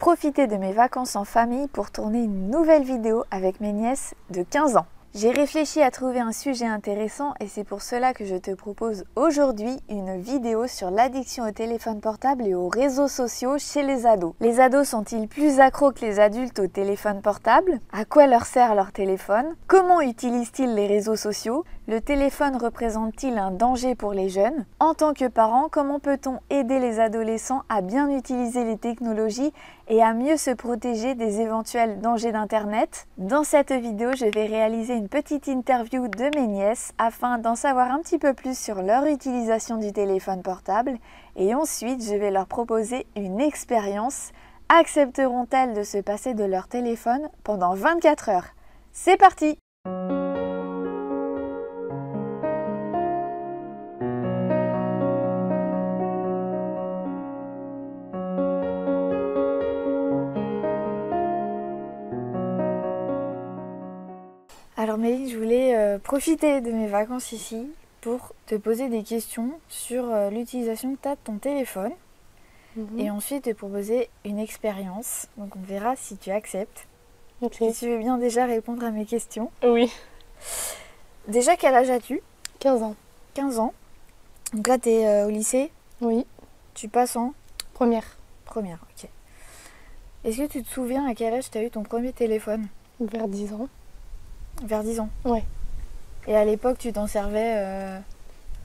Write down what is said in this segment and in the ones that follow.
profité de mes vacances en famille pour tourner une nouvelle vidéo avec mes nièces de 15 ans. J'ai réfléchi à trouver un sujet intéressant et c'est pour cela que je te propose aujourd'hui une vidéo sur l'addiction au téléphone portable et aux réseaux sociaux chez les ados. Les ados sont-ils plus accros que les adultes au téléphone portable? À quoi leur sert leur téléphone? Comment utilisent-ils les réseaux sociaux? Le téléphone représente-t-il un danger pour les jeunes? En tant que parent, comment peut-on aider les adolescents à bien utiliser les technologies et à mieux se protéger des éventuels dangers d'Internet? Dans cette vidéo, je vais réaliser une petite interview de mes nièces afin d'en savoir un petit peu plus sur leur utilisation du téléphone portable et ensuite je vais leur proposer une expérience. Accepteront-elles de se passer de leur téléphone pendant 24 heures? C'est parti! Alors Méline, je voulais profiter de mes vacances ici pour te poser des questions sur l'utilisation que tu as de ton téléphone et ensuite te proposer une expérience. Donc on verra si tu acceptes. Ok. Si tu veux bien déjà répondre à mes questions. Oui. Déjà, quel âge as-tu? 15 ans. 15 ans. Donc là, tu es au lycée. Oui. Tu passes en Première. première. Ok. Est-ce que tu te souviens à quel âge tu as eu ton premier téléphone? Vers 10 ans. Vers 10 ans. Ouais. Et à l'époque, tu t'en servais...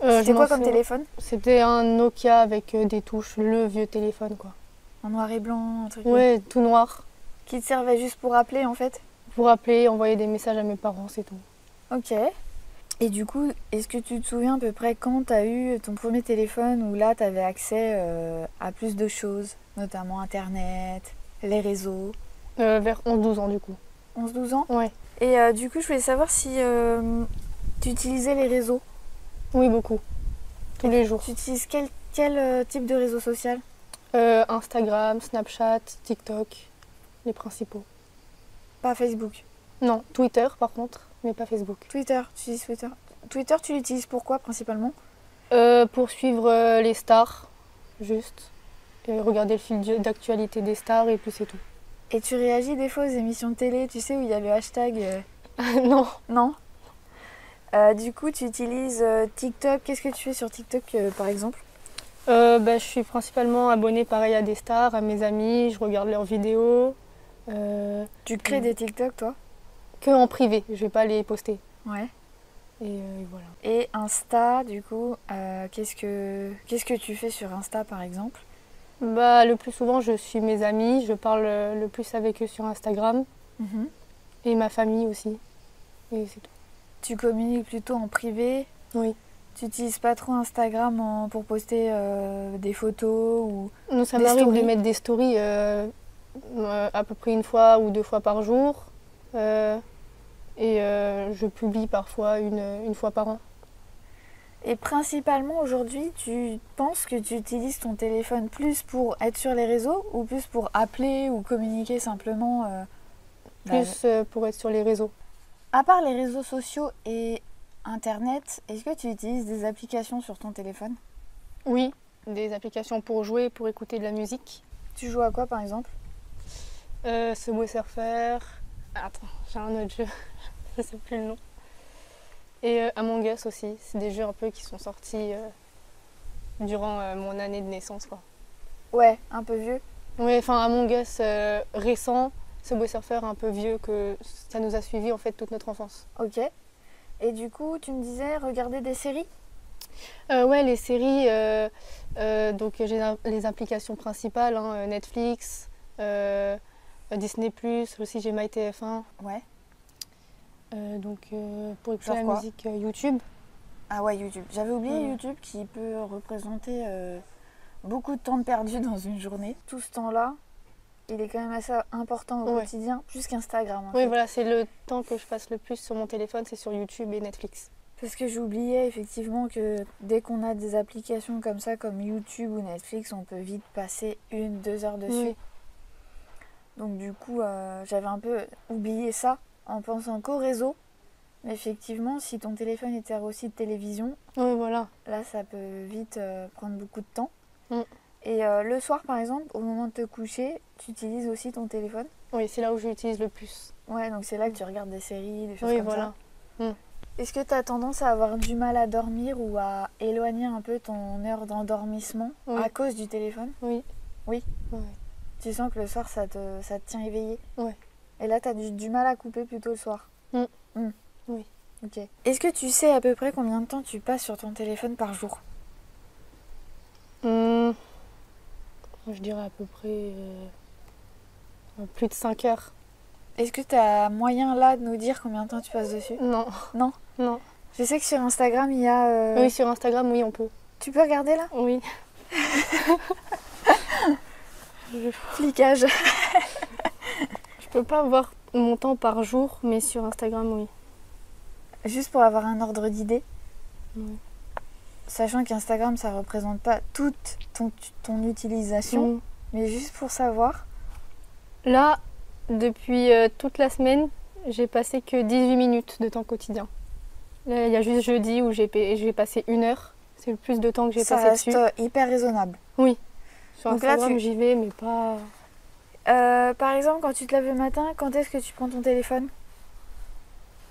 C'était quoi comme téléphone? C'était un Nokia avec des touches, le vieux téléphone quoi. En noir et blanc, un truc Ouais, tout noir. qui te servait juste pour appeler en fait? Pour appeler, envoyer des messages à mes parents, c'est tout. Ok. Et du coup, est-ce que tu te souviens à peu près quand tu as eu ton premier téléphone où là tu avais accès à plus de choses, notamment Internet, les réseaux? Vers 11-12 ans du coup. 11-12 ans? Ouais. Et du coup, je voulais savoir si tu utilisais les réseaux. Oui, beaucoup. Tous les jours. Tu utilises quel type de réseau social? Instagram, Snapchat, TikTok, les principaux. Pas Facebook. Non, Twitter par contre, mais pas Facebook. Twitter, tu utilises Twitter. Twitter, tu l'utilises pourquoi principalement? Pour suivre les stars, juste. Et regarder le fil d'actualité des stars et puis c'est tout. Et tu réagis des fois aux émissions de télé, tu sais, où il y a le hashtag Non. Non. Du coup, tu utilises TikTok. Qu'est-ce que tu fais sur TikTok, par exemple? Je suis principalement abonnée pareil à des stars, à mes amis, je regarde leurs vidéos. Tu crées des TikTok, toi? Que en privé, je vais pas les poster. Ouais. Et voilà. Et Insta, du coup, qu'est-ce que tu fais sur Insta, par exemple? Le plus souvent, je suis mes amis, je parle le plus avec eux sur Instagram. Et ma famille aussi. Et c'est tout. Tu communiques plutôt en privé? Oui. Tu n'utilises pas trop Instagram pour poster des photos ou Non, ça des m'arrive de stories? mettre des stories à peu près 1 ou 2 fois par jour. Je publie parfois une fois par an. Et principalement aujourd'hui, tu penses que tu utilises ton téléphone plus pour être sur les réseaux ou plus pour appeler ou communiquer simplement Plus pour être sur les réseaux. À part les réseaux sociaux et Internet, est-ce que tu utilises des applications sur ton téléphone? Oui, des applications pour jouer, pour écouter de la musique. Tu joues à quoi par exemple? Subway Surfer. Attends, j'ai un autre jeu, je sais plus le nom. Et Among Us aussi, c'est des jeux un peu qui sont sortis durant mon année de naissance quoi. Ouais, un peu vieux. Oui, enfin Among Us récent, Subway Surfer un peu vieux, que ça nous a suivis en fait toute notre enfance. Ok. Et du coup, tu me disais regarder des séries? Ouais, les séries, donc j'ai les applications principales, hein, Netflix, Disney+, aussi j'ai MyTF1. Ouais. Pour écouter la musique, YouTube. Ah ouais, YouTube. J'avais oublié YouTube qui peut représenter beaucoup de temps de perdu dans une journée. Tout ce temps-là, il est quand même assez important au quotidien, plus qu'Instagram. Oui, voilà, c'est le temps que je passe le plus sur mon téléphone, c'est sur YouTube et Netflix. Parce que j'oubliais effectivement que dès qu'on a des applications comme ça, comme YouTube ou Netflix, on peut vite passer 1-2 heures dessus. Oui. Donc du coup, j'avais un peu oublié ça en pensant qu'au réseau. Mais effectivement, si ton téléphone était aussi de télévision, oui, voilà. Là ça peut vite prendre beaucoup de temps. Et le soir, par exemple, au moment de te coucher, tu utilises aussi ton téléphone? Oui, c'est là où je l'utilise le plus. Ouais, donc c'est là que tu regardes des séries, des choses Oui, comme voilà. ça. Est-ce que tu as tendance à avoir du mal à dormir ou à éloigner un peu ton heure d'endormissement à cause du téléphone? Oui. Oui. Ouais. Tu sens que le soir, ça te tient éveillé? Ouais. Et là, tu as du mal à couper plutôt le soir? Oui. Ok. Est-ce que tu sais à peu près combien de temps tu passes sur ton téléphone par jour? Je dirais à peu près plus de 5 heures. Est-ce que tu as moyen là de nous dire combien de temps tu passes dessus? Non. Non? Non. Je sais que sur Instagram, il y a... Oui, sur Instagram, oui, on peut. Tu peux regarder là? Oui. Flicage. Je peux pas voir mon temps par jour, mais sur Instagram, oui. Juste pour avoir un ordre d'idée. Oui. Sachant qu'Instagram, ça représente pas toute ton utilisation, mais juste pour savoir. Là, depuis toute la semaine, j'ai passé que 18 minutes de temps quotidien. Là, il y a juste jeudi où j'ai passé 1 heure. C'est le plus de temps que j'ai passé dessus. Ça reste hyper raisonnable. Oui. Sur Donc Instagram, là, j'y vais, mais pas... par exemple, quand tu te lèves le matin, quand est-ce que tu prends ton téléphone?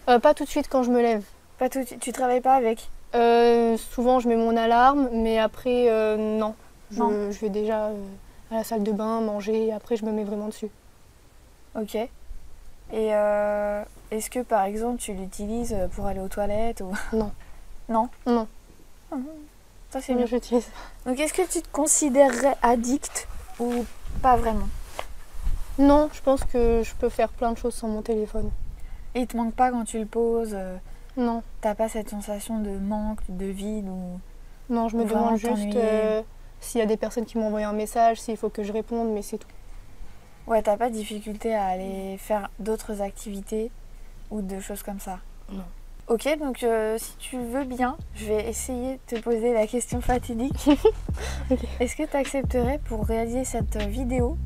Pas tout de suite quand je me lève. Pas tout, tu travailles pas avec? Souvent, je mets mon alarme, mais après, non. Je vais déjà à la salle de bain, manger, et après, je me mets vraiment dessus. Ok. Et est-ce que, par exemple, tu l'utilises pour aller aux toilettes ou... Non. Non? Non. Ça, c'est bien. J'utilise. Donc, est-ce que tu te considérerais addict ou pas vraiment? Non, je pense que je peux faire plein de choses sans mon téléphone. Et il te manque pas quand tu le poses? Non. T'as pas cette sensation de manque, de vide ou... Non, je me demande juste s'il y a des personnes qui m'ont envoyé un message, s'il faut que je réponde, mais c'est tout. Ouais, t'as pas de difficulté à aller faire d'autres activités ou de choses comme ça? Non. Ok, donc si tu veux bien, je vais essayer de te poser la question fatidique. Okay. Est-ce que tu accepterais pour réaliser cette vidéo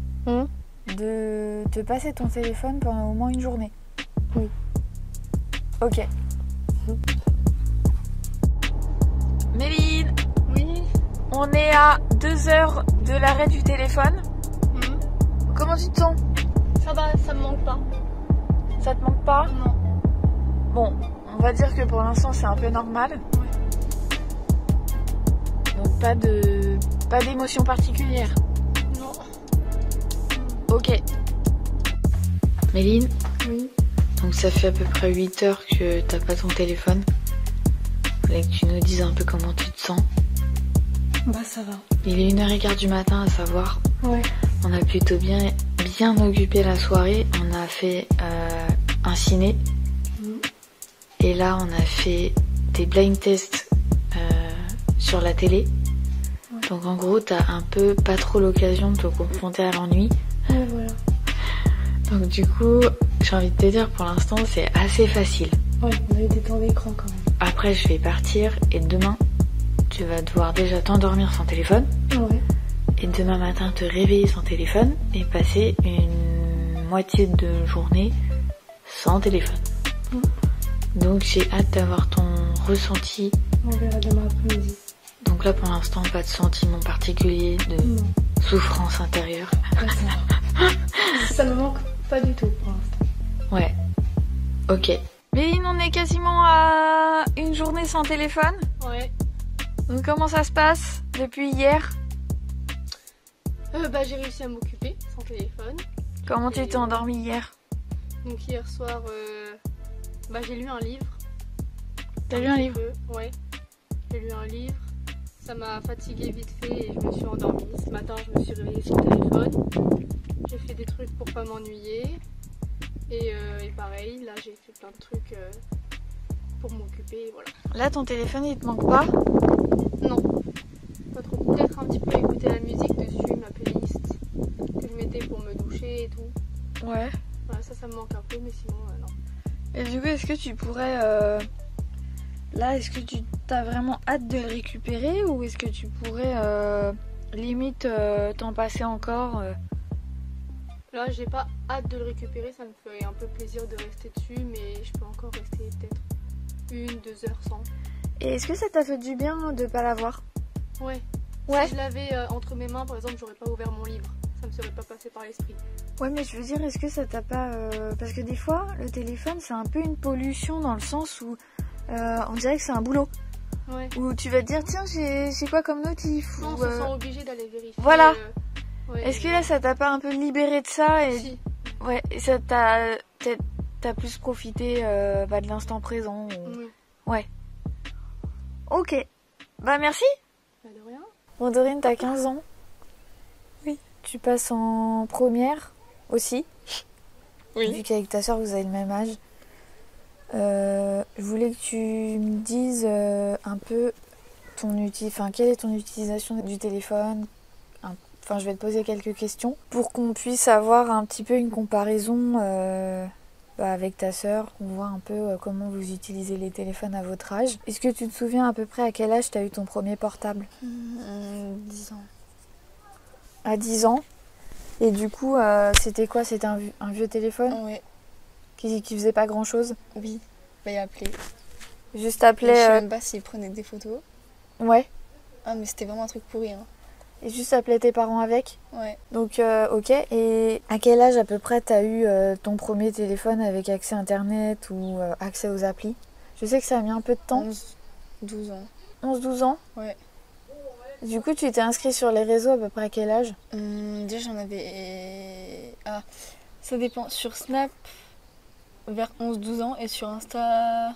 de te passer ton téléphone pendant au moins une journée? Oui. Ok. Méline, oui. On est à 2 heures de l'arrêt du téléphone. Comment tu te sens? Ça va, ça me manque pas. Ça te manque pas? Non. Bon, on va dire que pour l'instant c'est un peu normal. Ouais. Donc pas d'émotion particulière. Non. Ok. Méline? Oui. Donc ça fait à peu près 8 heures que t'as pas ton téléphone. Faudrait que tu nous dises un peu comment tu te sens. Bah ça va. Il est 1h15 du matin, à savoir. Ouais. On a plutôt bien occupé la soirée. On a fait un ciné. Et là on a fait des blind tests sur la télé. Ouais. Donc en gros t'as un peu pas trop l'occasion de te confronter à l'ennui. Ouais, voilà. Donc du coup, j'ai envie de te dire, pour l'instant, c'est assez facile. Ouais, on a eu des temps d'écran quand même. Après, je vais partir et demain, tu vas devoir déjà t'endormir sans téléphone. Ouais. Et demain matin, te réveiller sans téléphone et passer une moitié de journée sans téléphone. Donc j'ai hâte d'avoir ton ressenti. On verra demain après-midi. Donc là, pour l'instant, pas de sentiment particulier de souffrance intérieure. Ouais, ça va. Ça me manque pas du tout pour l'instant. Ouais. Ok. Méline, on est quasiment à une journée sans téléphone. Ouais. Donc comment ça se passe depuis hier? J'ai réussi à m'occuper sans téléphone. Comment tu t'es endormie hier? Donc hier soir, j'ai lu un livre. T'as lu un livre? Ouais. J'ai lu un livre. Ça m'a fatiguée vite fait et je me suis endormie. Ce matin, je me suis réveillée sur le téléphone. J'ai fait des trucs pour pas m'ennuyer. Et pareil, là j'ai fait plein de trucs pour m'occuper, voilà. Là ton téléphone il te manque pas? Non, pas trop. Peut-être un petit peu écouter la musique dessus, ma playlist que je mettais pour me doucher et tout. Ouais. Voilà, ça me manque un peu, mais sinon non. Et du coup, est-ce que tu pourrais... Là, est-ce que tu as vraiment hâte de le récupérer ou est-ce que tu pourrais limite t'en passer encore Là, j'ai pas hâte de le récupérer, ça me ferait un peu plaisir de rester dessus, mais je peux encore rester peut-être 1-2 heures sans. Et est-ce que ça t'a fait du bien de pas l'avoir? Ouais. Ouais. Si je l'avais entre mes mains, par exemple, j'aurais pas ouvert mon livre. Ça me serait pas passé par l'esprit. Ouais, mais je veux dire, est-ce que ça t'a pas... Parce que des fois, le téléphone, c'est un peu une pollution dans le sens où on dirait que c'est un boulot. Ouais. Où tu vas te dire, tiens, j'ai quoi comme notif Non, on ou, se sent obligé d'aller vérifier. Voilà. Ouais. Est-ce que là, ça t'a pas un peu libéré de ça et... Si. Ouais, et ça t'as plus profité de l'instant présent Oui. Ouais. Ok. Bah merci. Bah, de rien. Bon, Dorine, t'as 15 ans. Oui. Tu passes en première aussi. Oui. Vu qu'avec ta soeur, vous avez le même âge. Je voulais que tu me dises un peu quelle est ton utilisation du téléphone. Enfin, je vais te poser quelques questions pour qu'on puisse avoir un petit peu une comparaison avec ta sœur, qu'on voit un peu comment vous utilisez les téléphones à votre âge. Est-ce que tu te souviens à peu près à quel âge tu as eu ton premier portable? 10 ans. À 10 ans. Et du coup, c'était quoi? C'était un vieux téléphone Ouais. qui faisait pas grand-chose? Oui. Bah, il appelait. Juste Je appelait... sais même pas s'il prenait des photos. Ouais. Ah, mais c'était vraiment un truc pourri. Hein. Et juste appeler tes parents avec. Ouais. Donc, ok. Et à quel âge à peu près t'as eu ton premier téléphone avec accès Internet ou accès aux applis? Je sais que ça a mis un peu de temps. 12 ans. 11-12 ans? Ouais. Du coup, tu t'es inscrit sur les réseaux à peu près à quel âge? Déjà, j'en avais... Ah, ça dépend. Sur Snap, vers 11-12 ans. Et sur Insta,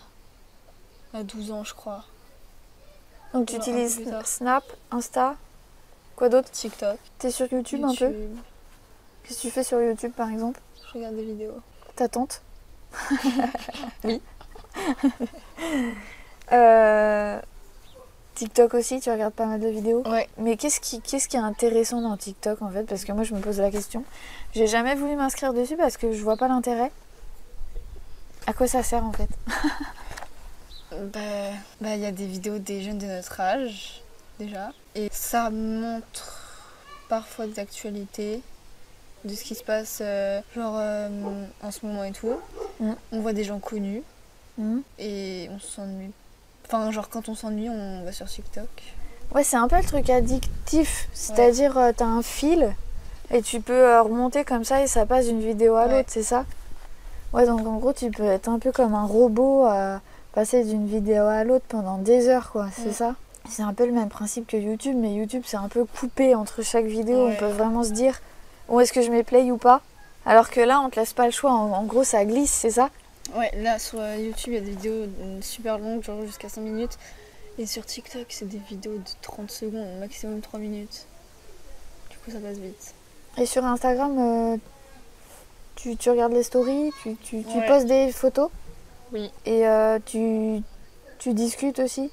à 12 ans, je crois. Donc, tu Ouais, un peu utilises plus tard. Snap, Insta, quoi d'autre? TikTok. T'es sur YouTube un peu? Qu'est-ce que tu fais sur YouTube par exemple? Je regarde des vidéos. Ta tante? Oui. TikTok aussi, tu regardes pas mal de vidéos? Ouais. Mais qu'est-ce qui est intéressant dans TikTok en fait? Parce que moi je me pose la question. J'ai jamais voulu m'inscrire dessus parce que je vois pas l'intérêt. À quoi ça sert en fait? Il y a des vidéos des jeunes de notre âge, déjà. Et ça montre parfois des actualités, de ce qui se passe en ce moment et tout. On voit des gens connus et on s'ennuie. Enfin, genre quand on s'ennuie, on va sur TikTok. Ouais, c'est un peu le truc addictif. C'est-à-dire, t'as un fil et tu peux remonter comme ça et ça passe d'une vidéo à l'autre, c'est ça? Ouais, donc en gros, tu peux être un peu comme un robot à passer d'une vidéo à l'autre pendant des heures, quoi, c'est ça? C'est un peu le même principe que YouTube, mais YouTube, c'est un peu coupé entre chaque vidéo. On peut vraiment se dire, où est-ce que je mets play ou pas? Alors que là, on te laisse pas le choix. En gros, ça glisse, c'est ça? Ouais, là, sur YouTube, il y a des vidéos super longues, genre jusqu'à 5 minutes. Et sur TikTok, c'est des vidéos de 30 secondes, maximum 3 minutes. Du coup, ça passe vite. Et sur Instagram, tu regardes les stories, tu postes des photos? Oui. Et tu discutes aussi?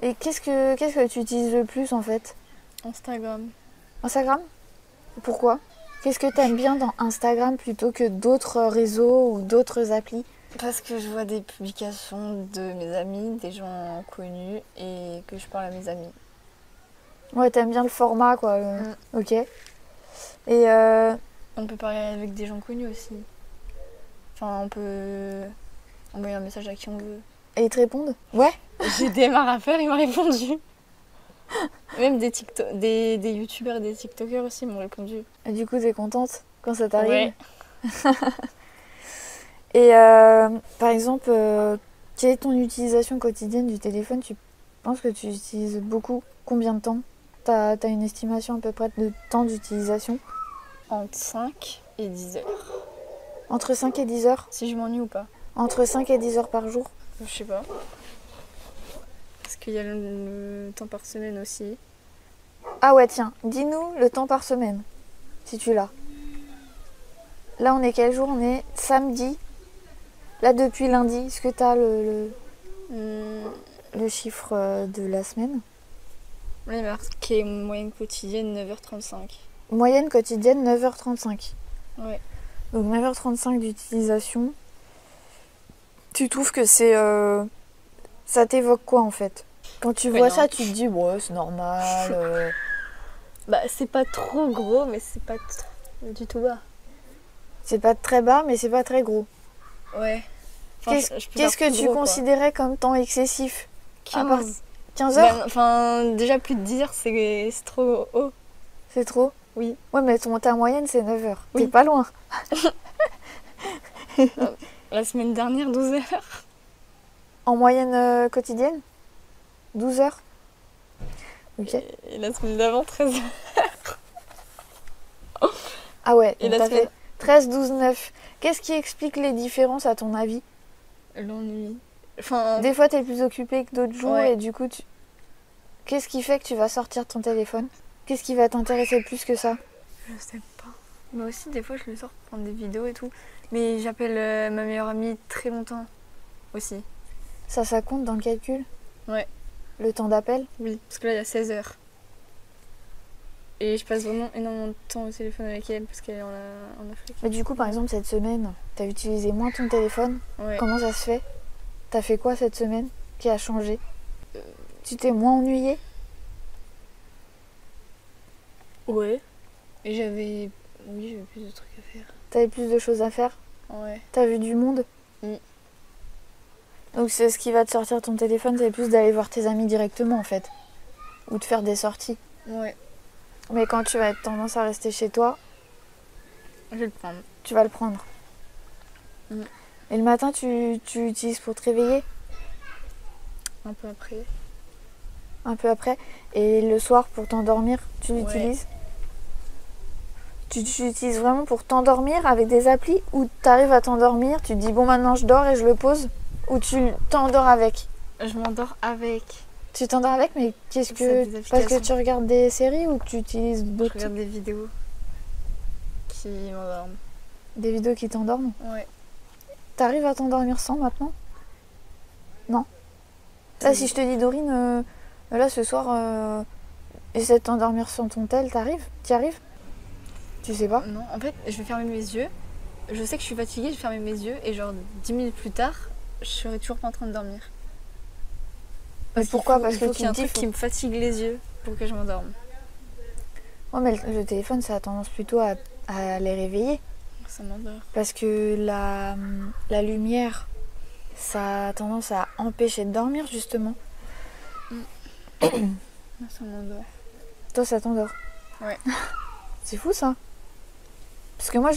Et qu'est-ce que tu utilises le plus en fait? Instagram. Instagram? Pourquoi? Qu'est-ce que tu aimes bien dans Instagram plutôt que d'autres réseaux ou d'autres applis? Parce que je vois des publications de mes amis, des gens connus, et que je parle à mes amis. Ouais, t'aimes bien le format quoi. Ok. Et on peut parler avec des gens connus aussi. Enfin, on peut envoyer un message à qui on veut. Et ils te répondent? Ouais. J'ai démarré à faire, il m'a répondu. Même des youtubeurs et des tiktokers aussi m'ont répondu. Et du coup, t'es contente quand ça t'arrive? Ouais. Et par exemple, quelle est ton utilisation quotidienne du téléphone? Tu penses que tu utilises beaucoup? Combien de temps? T'as une estimation à peu près de temps d'utilisation? Entre 5 et 10 heures. Entre 5 et 10 heures? Si je m'ennuie ou pas? Entre 5 et 10 heures par jour? Je sais pas. Parce qu'il y a le temps par semaine aussi. Ah ouais, tiens, dis-nous le temps par semaine, si tu l'as. Là, on est quel jour? On est samedi. Là, depuis lundi, est-ce que tu as le chiffre de la semaine? Là, il y a marqué moyenne quotidienne 9h35. Moyenne quotidienne 9h35. Ouais. Donc 9h35 d'utilisation. Tu trouves que c'est... ça t'évoque quoi en fait? Quand tu vois ça, tu te dis, ouais, c'est normal. Bah, c'est pas trop gros, mais c'est pas du tout bas. C'est pas très bas, mais c'est pas très gros. Ouais. Enfin, Qu'est-ce que tu considérais comme temps excessif? 15. 15 heures? Enfin, déjà plus de 10 heures, c'est trop haut. C'est trop? Oui. Ouais, mais ta moyenne, c'est 9 heures. Oui. T'es pas loin. La semaine dernière, 12 heures. En moyenne quotidienne? 12 heures? Ok. Et la semaine d'avant, 13 heures. Ah ouais, Et donc la t'as fait 13, 12, 9. Qu'est-ce qui explique les différences à ton avis? L'ennui. Enfin, Des fois, t'es plus occupé que d'autres jours Ouais. et du coup, qu'est-ce qui fait que tu vas sortir ton téléphone? Qu'est-ce qui va t'intéresser plus que ça? je sais pas. Moi aussi, des fois, je le sors pour prendre des vidéos et tout. Mais j'appelle ma meilleure amie très longtemps aussi. Ça compte dans le calcul? Ouais. Le temps d'appel? Oui, parce que là, il y a 16 heures. Et je passe vraiment énormément de temps au téléphone avec elle parce qu'elle est en Afrique. Mais du coup, par exemple, cette semaine, t'as utilisé moins ton téléphone. Ouais. Comment ça se fait? T'as fait quoi cette semaine qui a changé? Tu t'es moins ennuyé? Ouais. Et j'avais plus de trucs à faire. T'avais plus de choses à faire? Ouais. T'as vu du monde? Oui. Donc c'est ce qui va te sortir ton téléphone, c'est plus d'aller voir tes amis directement en fait. Ou de faire des sorties. Ouais. Mais quand tu vas être tendance à rester chez toi, Je vais le prendre. tu vas le prendre. Mm. Et le matin, tu l'utilises pour te réveiller Un peu après. un peu après. Et le soir, pour t'endormir, tu Ouais. l'utilises Tu l'utilises vraiment pour t'endormir avec des applis ou t'arrives à t'endormir, tu te dis bon maintenant je dors et je le pose? Ou tu t'endors avec? Je m'endors avec. Tu t'endors avec, mais qu'est-ce C'est que... des Parce que applications. tu regardes des séries ou que tu utilises Je d'autres... regarde des vidéos qui m'endorment. Des vidéos qui t'endorment? Ouais. T'arrives à t'endormir sans maintenant? Non. Là, si je te dis Dorine, là ce soir, essaie de t'endormir sans ton tel, t'y arrives? Tu sais pas? Non, en fait, je vais fermer mes yeux. Je sais que je suis fatiguée, je vais fermer mes yeux et genre 10 minutes plus tard, je serai toujours pas en train de dormir. Mais pourquoi? Parce il que faut tu qu'il y ait un te dis truc qui me fatigue les yeux pour que je m'endorme. Ouais, mais le téléphone, ça a tendance plutôt à les réveiller. Ça m'endort. Parce que la lumière, ça a tendance à empêcher de dormir, justement. Ça m'endort. Toi, ça t'endort? Ouais. C'est fou, ça. Parce que moi,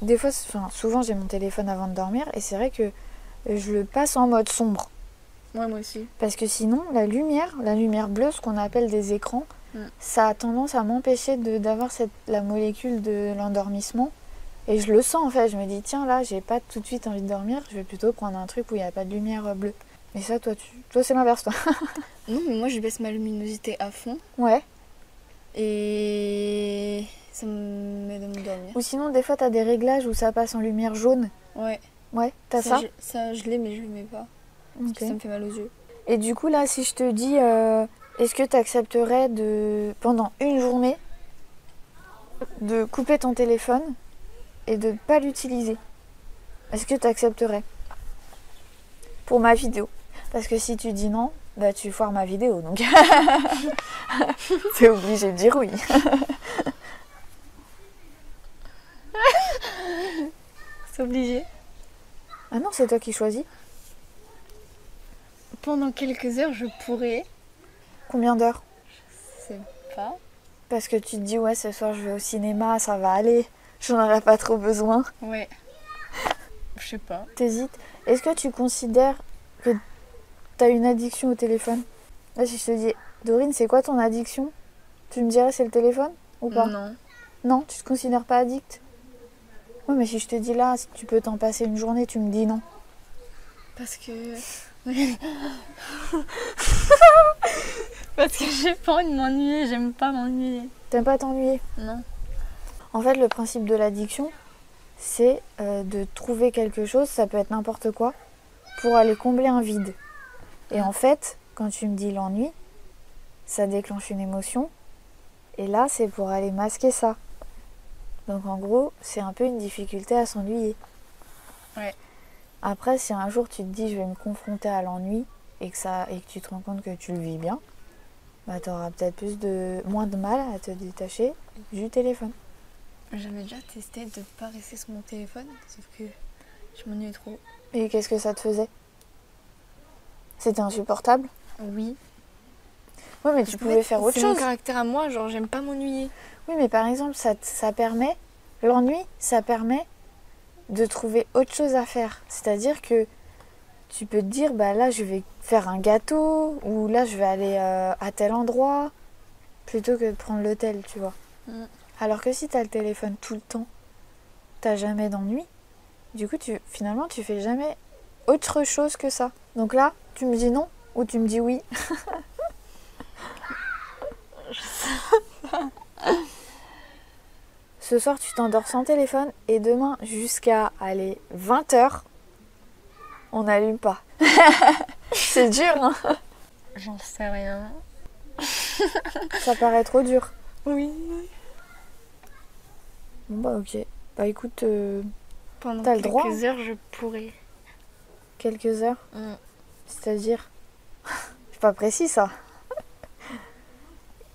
des fois, souvent, j'ai mon téléphone avant de dormir et c'est vrai que je le passe en mode sombre. Ouais, moi aussi. Parce que sinon, la lumière bleue, ce qu'on appelle des écrans, ça a tendance à m'empêcher d'avoir la molécule de l'endormissement. Et je le sens en fait, je me dis tiens là, j'ai pas tout de suite envie de dormir, je vais plutôt prendre un truc où il n'y a pas de lumière bleue. Mais ça, toi c'est l'inverse, toi. Non, mais moi je baisse ma luminosité à fond Ouais. et ça m'aide à me dormir. Ou sinon, des fois, t'as des réglages où ça passe en lumière jaune. Ouais. Ouais, t'as ça? Ça, je l'ai, mais je le mets pas. Parce Ok. que ça me fait mal aux yeux. Et du coup, là, si je te dis, est-ce que tu accepterais pendant une journée, de couper ton téléphone et de ne pas l'utiliser? Est-ce que tu accepterais? Pour ma vidéo. Parce que si tu dis non, bah tu foires ma vidéo, donc t'es obligé de dire oui. C'est obligé. Ah non, c'est toi qui choisis. Pendant quelques heures, je pourrais. Combien d'heures? Je sais pas. Parce que tu te dis, ouais, ce soir je vais au cinéma, ça va aller, j'en aurais pas trop besoin. Ouais. Je sais pas. T'hésites. Est-ce que tu considères que t'as une addiction au téléphone? Là, si je te dis, Dorine, c'est quoi ton addiction? Tu me dirais c'est le téléphone ou pas? Non. Non, tu te considères pas addict? Ouais, mais si je te dis là, si tu peux t'en passer une journée, tu me dis non. Parce que... Parce que j'ai pas envie de m'ennuyer, j'aime pas m'ennuyer. T'aimes pas t'ennuyer? Non. En fait, le principe de l'addiction, c'est de trouver quelque chose, ça peut être n'importe quoi, pour aller combler un vide. Et en fait, quand tu me dis l'ennui, ça déclenche une émotion. Et là, c'est pour aller masquer ça. Donc en gros, c'est un peu une difficulté à s'ennuyer. Ouais. Après, si un jour tu te dis je vais me confronter à l'ennui et que tu te rends compte que tu le vis bien, bah t'auras peut-être moins de mal à te détacher du téléphone. J'avais déjà testé de pas rester sur mon téléphone, sauf que je m'ennuyais trop. Et qu'est-ce que ça te faisait? C'était insupportable? Oui, Ouais, mais tu pouvais faire autre C'est mon chose. caractère à moi, genre j'aime pas m'ennuyer. Oui, mais par exemple, ça permet, l'ennui, ça permet de trouver autre chose à faire. C'est-à-dire que tu peux te dire, bah là, je vais faire un gâteau, ou là, je vais aller à tel endroit, plutôt que de prendre l'hôtel, tu vois. Alors que si tu as le téléphone tout le temps, t'as jamais d'ennui. Du coup, finalement, tu fais jamais autre chose que ça. Donc là, tu me dis non ou tu me dis oui. Ce soir, tu t'endors sans téléphone et demain, jusqu'à 20h, on n'allume pas. C'est dur, hein? J'en sais rien. Ça paraît trop dur. Oui. Bon bah ok. Bah écoute, Pendant t'as le droit, quelques heures, je pourrais. quelques heures. C'est-à-dire, c'est pas précis ça.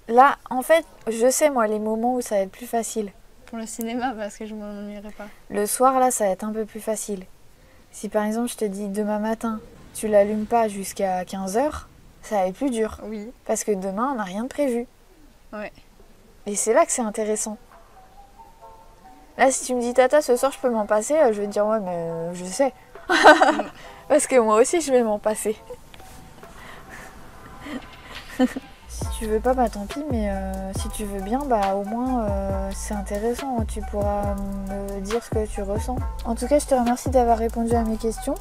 Là, en fait, je sais moi les moments où ça va être plus facile. Pour le cinéma, parce que je m'ennuierai pas. Le soir, là, ça va être un peu plus facile. Si par exemple, je te dis demain matin, tu l'allumes pas jusqu'à 15h, ça va être plus dur. Oui. Parce que demain, on n'a rien de prévu. Ouais. Et c'est là que c'est intéressant. Là, si tu me dis, Tata, ce soir, je peux m'en passer, je vais te dire, ouais, mais je sais. Parce que moi aussi, je vais m'en passer. Si tu veux pas, bah tant pis, mais si tu veux bien, bah au moins, c'est intéressant. Tu pourras me dire ce que tu ressens. En tout cas, je te remercie d'avoir répondu à mes questions.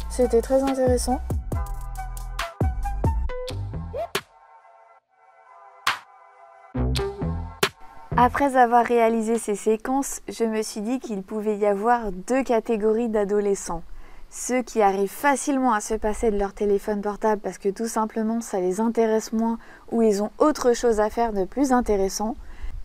C'était très intéressant. Après avoir réalisé ces séquences, je me suis dit qu'il pouvait y avoir deux catégories d'adolescents. Ceux qui arrivent facilement à se passer de leur téléphone portable parce que tout simplement ça les intéresse moins ou ils ont autre chose à faire de plus intéressant.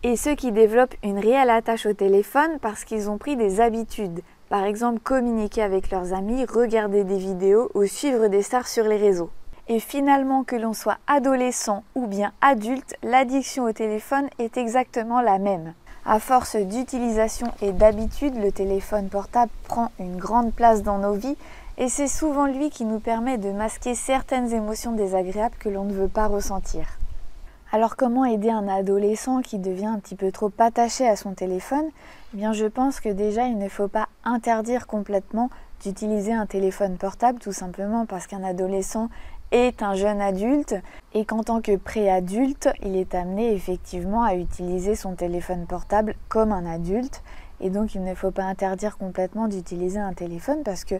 Et ceux qui développent une réelle attache au téléphone parce qu'ils ont pris des habitudes. Par exemple communiquer avec leurs amis, regarder des vidéos ou suivre des stars sur les réseaux. Et finalement, que l'on soit adolescent ou bien adulte, l'addiction au téléphone est exactement la même. À force d'utilisation et d'habitude, le téléphone portable prend une grande place dans nos vies et c'est souvent lui qui nous permet de masquer certaines émotions désagréables que l'on ne veut pas ressentir. Alors comment aider un adolescent qui devient un petit peu trop attaché à son téléphone? Eh bien, je pense que déjà il ne faut pas interdire complètement d'utiliser un téléphone portable tout simplement parce qu'un adolescent est un jeune adulte et qu'en tant que préadulte, il est amené effectivement à utiliser son téléphone portable comme un adulte et donc il ne faut pas interdire complètement d'utiliser un téléphone parce que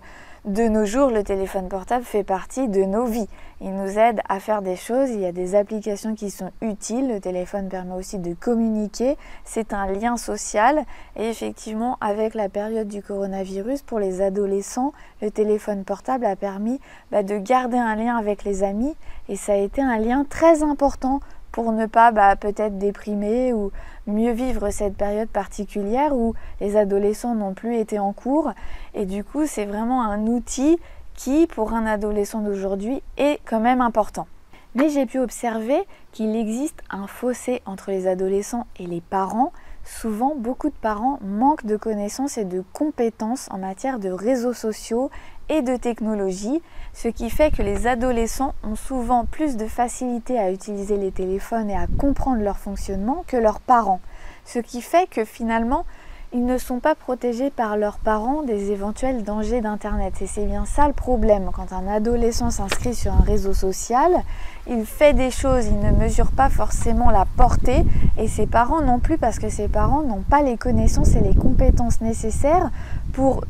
de nos jours, le téléphone portable fait partie de nos vies. Il nous aide à faire des choses, il y a des applications qui sont utiles, le téléphone permet aussi de communiquer, c'est un lien social et effectivement avec la période du coronavirus, pour les adolescents, le téléphone portable a permis de garder un lien avec les amis et ça a été un lien très important pour ne pas peut-être déprimer ou mieux vivre cette période particulière où les adolescents n'ont plus été en cours. Et du coup, c'est vraiment un outil qui, pour un adolescent d'aujourd'hui, est quand même important. Mais j'ai pu observer qu'il existe un fossé entre les adolescents et les parents. Souvent, beaucoup de parents manquent de connaissances et de compétences en matière de réseaux sociaux et de technologie, ce qui fait que les adolescents ont souvent plus de facilité à utiliser les téléphones et à comprendre leur fonctionnement que leurs parents. Ce qui fait que finalement, ils ne sont pas protégés par leurs parents des éventuels dangers d'Internet. Et c'est bien ça le problème. Quand un adolescent s'inscrit sur un réseau social, il fait des choses, il ne mesure pas forcément la portée et ses parents non plus parce que ses parents n'ont pas les connaissances et les compétences nécessaires pour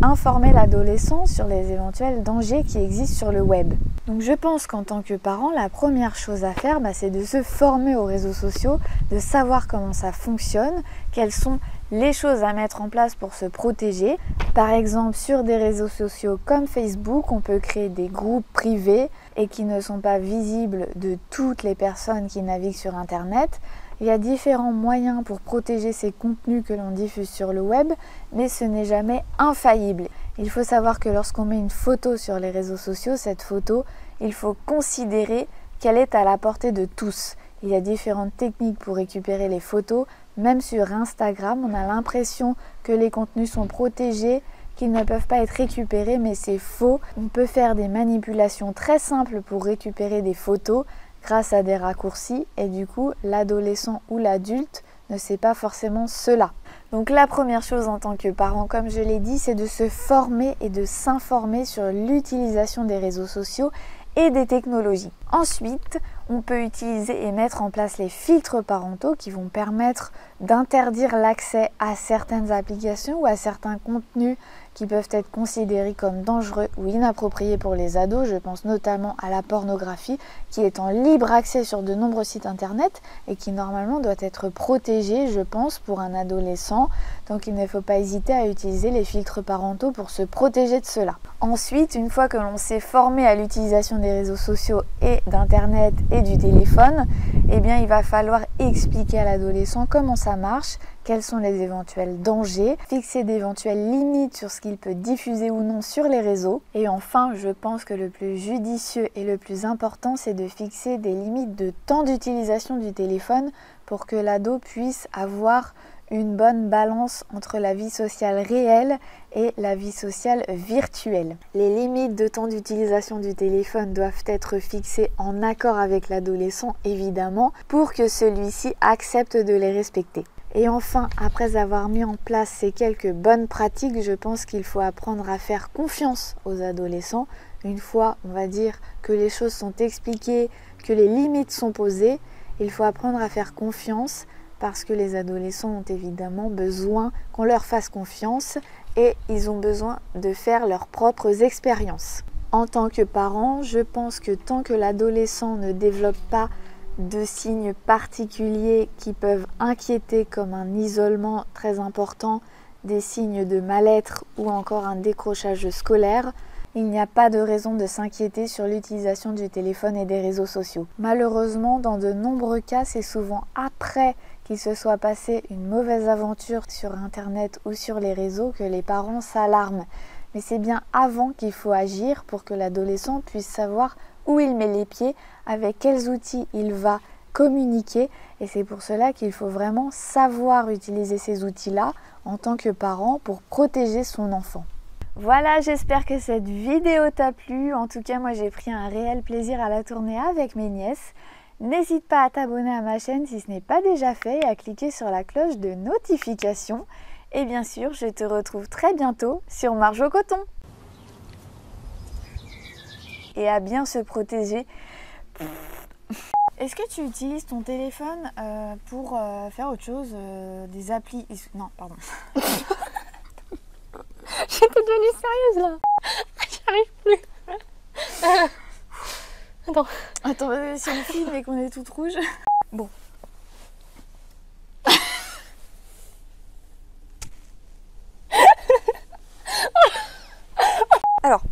informer l'adolescent sur les éventuels dangers qui existent sur le web. Donc je pense qu'en tant que parent, la première chose à faire, c'est de se former aux réseaux sociaux, de savoir comment ça fonctionne, quelles sont les choses à mettre en place pour se protéger. Par exemple, sur des réseaux sociaux comme Facebook, on peut créer des groupes privés et qui ne sont pas visibles de toutes les personnes qui naviguent sur Internet. Il y a différents moyens pour protéger ces contenus que l'on diffuse sur le web, mais ce n'est jamais infaillible. Il faut savoir que lorsqu'on met une photo sur les réseaux sociaux, cette photo, il faut considérer qu'elle est à la portée de tous. Il y a différentes techniques pour récupérer les photos. Même sur Instagram, on a l'impression que les contenus sont protégés, qu'ils ne peuvent pas être récupérés, mais c'est faux. On peut faire des manipulations très simples pour récupérer des photos grâce à des raccourcis et du coup l'adolescent ou l'adulte ne sait pas forcément cela. Donc la première chose en tant que parent, comme je l'ai dit, c'est de se former et de s'informer sur l'utilisation des réseaux sociaux et des technologies. Ensuite, on peut utiliser et mettre en place les filtres parentaux qui vont permettre d'interdire l'accès à certaines applications ou à certains contenus qui peuvent être considérés comme dangereux ou inappropriés pour les ados. Je pense notamment à la pornographie qui est en libre accès sur de nombreux sites internet et qui normalement doit être protégée, je pense, pour un adolescent. Donc il ne faut pas hésiter à utiliser les filtres parentaux pour se protéger de cela. Ensuite, une fois que l'on s'est formé à l'utilisation des réseaux sociaux et d'internet et du téléphone, eh bien il va falloir expliquer à l'adolescent comment ça marche, quels sont les éventuels dangers, fixer d'éventuelles limites sur ce qu'il peut diffuser ou non sur les réseaux. Et enfin, je pense que le plus judicieux et le plus important, c'est de fixer des limites de temps d'utilisation du téléphone pour que l'ado puisse avoir une bonne balance entre la vie sociale réelle et la vie sociale virtuelle. Les limites de temps d'utilisation du téléphone doivent être fixées en accord avec l'adolescent, évidemment, pour que celui-ci accepte de les respecter. Et enfin, après avoir mis en place ces quelques bonnes pratiques, je pense qu'il faut apprendre à faire confiance aux adolescents. Une fois, on va dire, que les choses sont expliquées, que les limites sont posées, il faut apprendre à faire confiance parce que les adolescents ont évidemment besoin qu'on leur fasse confiance et ils ont besoin de faire leurs propres expériences. En tant que parent, je pense que tant que l'adolescent ne développe pas de signes particuliers qui peuvent inquiéter comme un isolement très important, des signes de mal-être ou encore un décrochage scolaire, il n'y a pas de raison de s'inquiéter sur l'utilisation du téléphone et des réseaux sociaux. Malheureusement, dans de nombreux cas, c'est souvent après qu'il se soit passé une mauvaise aventure sur Internet ou sur les réseaux que les parents s'alarment. Mais c'est bien avant qu'il faut agir pour que l'adolescent puisse savoir où il met les pieds, avec quels outils il va communiquer. Et c'est pour cela qu'il faut vraiment savoir utiliser ces outils-là en tant que parent pour protéger son enfant. Voilà, j'espère que cette vidéo t'a plu. En tout cas, moi j'ai pris un réel plaisir à la tourner avec mes nièces. N'hésite pas à t'abonner à ma chaîne si ce n'est pas déjà fait et à cliquer sur la cloche de notification. Et bien sûr, je te retrouve très bientôt sur Marge au coton. Et à bien se protéger. Est-ce que tu utilises ton téléphone pour faire autre chose, des applis? Non, pardon. J'étais devenue sérieuse là. J'arrive plus. Attends. Attends, si on filme et qu'on est toute rouge. Bon. Alors.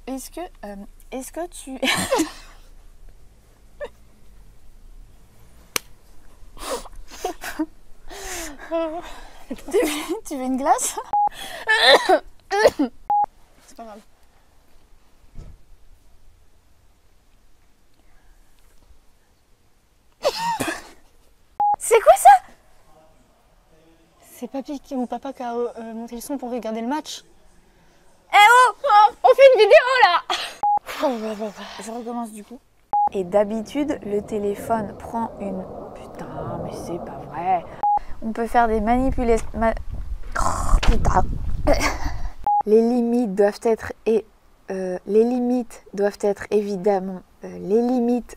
Est-ce que tu... Tu veux une glace? C'est pas grave. C'est quoi ça? C'est papy ou papa qui a monté le son pour regarder le match. Eh oh! On fait une vidéo là. Je recommence du coup. Et d'habitude, le téléphone prend une... Putain, mais c'est pas vrai. On peut faire des manipulations... Putain. Les limites doivent être... Les limites doivent être évidemment... Les limites...